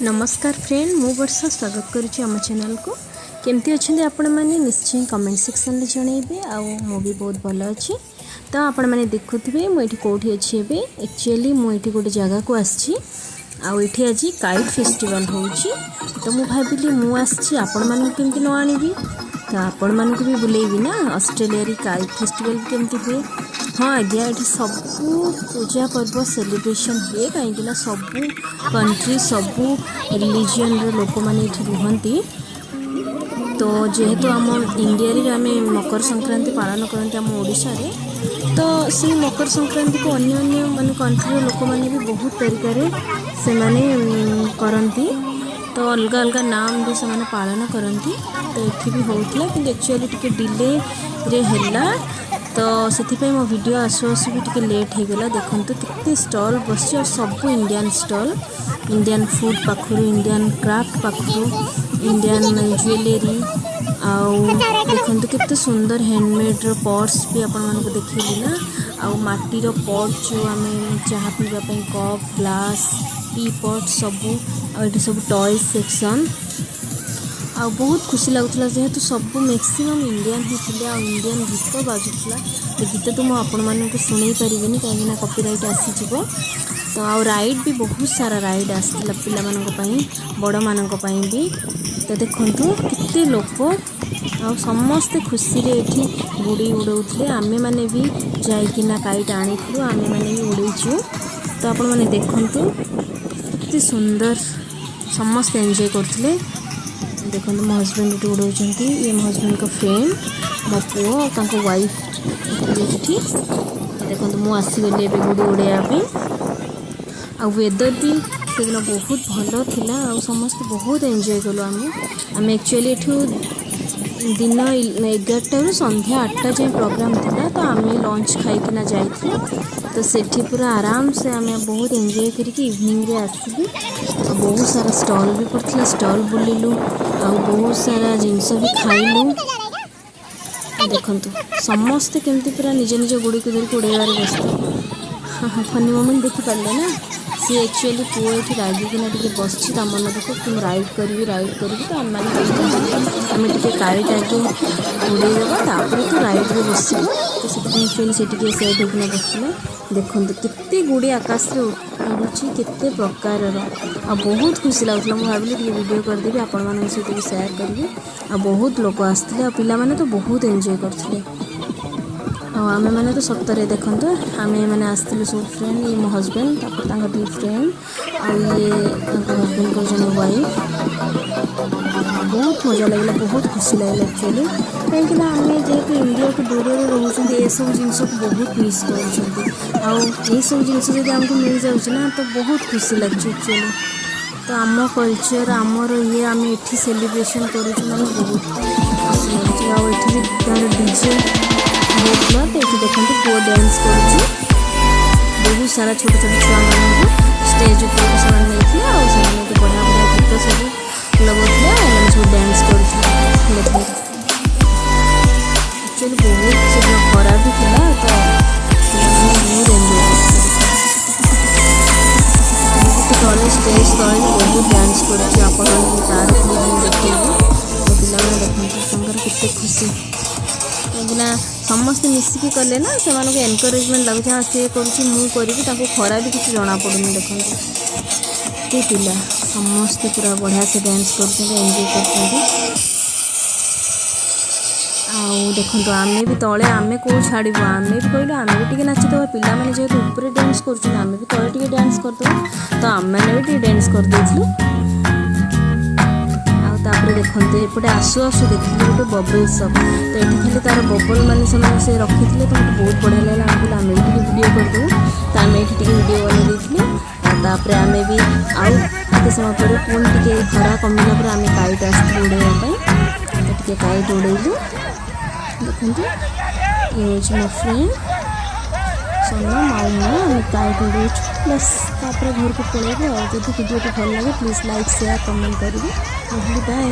नमस्कार फ्रेंड, मु वर्षा स्वागत करुच्ची आम चैनल को। केमती अच्छे आपण मैंने निश्चय कमेंट सेक्शन में जनइबे। मु भी बहुत भल अच्छी। तो आपण मैंने देखुवे मुझे कौटी अच्छी एक्चुअली मुझे गोटे जगह को आसी आज काइट फेस्टिवल होची। तो मु भाविली मु आसी आपण मानक केमती न आनिबी, तो आपण मानक भी बुलेबी ना ऑस्ट्रेलिया काइट फेस्टिवल केमती हुए। हाँ आज्ञा, ये सबू पूजा पर्व सेलिब्रेशन हुए कहीं सबू कंट्री सबू रिलीजन लोक मैंने रुहति। तो जेहेतु आम इंडिया आम मकर संक्रांति पालन करते आम ओडिशा रे, तो सी मकर संक्रांति को अन्य माने कंट्री लोक मैंने भी बहुत तरीके से माने करती। तो अलग अलग नाम भी से पालन करती। तो ये भी होता कि एक्चुअली टी डिले रे हैला, तो से मो वीडियो आसु आसु भी टी लेट हो गला। देखते कितने स्टॉल बस सब इंडियन स्टॉल, इंडियन फूड पाखु, इंडियन क्राफ्ट पाखु, इंडियन ज्वेलरी देखते कितने सुंदर हैंडमेड पर्स भी आपण मानक देखली ना। आउ माटीर पट जो आम चाह पीवाई कप ग्लास टी पट सबू आठी सब टॉय सेक्शन आ बहुत खुशी लगुला। जेहेतु सब मैक्सिमम इंडियन ही थे आ इंडियन गीत बाजुला। गीत तो मुझे शुणी पारिनी कहीं कॉपीराइट आसीज। तो आ राइड भी बहुत सारा राइड आसाला पिला बड़ मान भी। तो देखु कितने लोक आ समस्ते खुशी रे एठी गुड़ी उड़ाऊे। आमे मैंने भी जाइकिना काइट आनीलु, आमे मैंने भी उड़ेचु। तो आपण मैंने देखु कितने सुंदर समस्त एंजॉय करते। देखो मो हजबैंड ये उड़ाऊँ, ये मो हजबैंड का फ्रेंड मो पुओ और वाइफ ये। देखो मुझे आसीगली गुड़ी उड़ाई। आ वेदर भी से दिन बहुत भल थिला। आ समस्त बहुत एंजॉय कलु। आम एक्चुअली दिन 11टा रू संध्या 8टा जाए प्रोग्राम थिला। तो आम लंच खाईकिना जाइथिलु। तो सेठी पूरा आराम से आम बहुत एंजॉय करके इवनिंग रे आसिलु। बहुत सारा स्टॉल भी पड़ता, स्टॉल बुलिलु आ बहुत सारा जिनस भी खाइलु। देखंतु समस्ते केमती पूरा निज निज गुड़ी को धरिक उड़ाइबार व्यस्त। फनी मोमेंट देखी पारे ना। सी एक्चुअली पुओ ये रागिकिना बस मन दुख कि राइड करी तो आम आम काइट आगे उड़ेदेवा तापर तो राइड में बस। तो से एक्चुअली से सेट होना बसला। देखो कितने गुड़ी आकाश में उड़ूची केते प्रकार आ बहुत खुशी लगुला। मुझे भाविली वीडियो करदेवी आपण मान सहित भी सेयार करी। आ बहुत लोग आसते पिला माने तो बहुत एंजॉय करते। आम मैंने तो सतरे देखो आम मैंने आसलु सब फ्रेंड, ये मो हजबैंड दी फ्रेंड आ ये हजबैंड को जन वाइफ। बहुत मजा लगे, बहुत खुशी लगे एक्चुअली। कहीं आम जेहेतु इंडिया को दूर रोचे ये सब जिन को बहुत मिस कर सब जिन आमको मिल जाऊँ तो बहुत खुशी लगे एक्चुअली। तो आम कल्चर आमर ये आम ये सेलिब्रेशन करूँ मैंने बहुत खुशी लगे। तार डीजे होता। तो ये देखते पुओ डांस कर बहुत सारा छोट छोट छुआ मान स्टेज ऊपर से बढ़िया बढ़िया गीत सब लगुला सब डांस कर। एक्चुअली बहुत से खरा भी था। तो बहुत एंजॉय तले स्टेज तले बहुत डांस कर तार देखिए। तो पिला देखते केते खुशी कहीं समस्ते मिसिकी कले ना से एनकरेजमेंट लगे। हाँ सी करी खरा भी किसी जना पड़ूनी। देखते पिला समस्ते पूरा बढ़िया से डांस कर एंजॉय कर। देखो आम भी तले आम कौ छाड़ू आम भी कहलु आम भी टे नाचिदे। पिला मैंने जेहतु ऊपर डांस कर आम भी तले टे डांस करदे। तो आम मैंने भी डांस कर तापर देखते एपटे आसु आसु देखिए गोटे बबल सप। तो ये खाली तार बबल मान से रखी थे। तो मतलब बहुत बढ़िया लगे। आम आम ये वीडियो करदेव। तो आम ये वीडियो बनई आम भी आते समय पर पुणी टे खरा कमिला पर आम काइट आसलु उड़ाई। तो टे काइट उड़ेलु। देखते ये हूँ मो फ्रेंड सोना माऊ आम काइट उड़े बस। तापर घर को पलैबू। और जब वीडियो भल लगे प्लीज़ लाइक शेयर कमेंट करेंगे। बाय।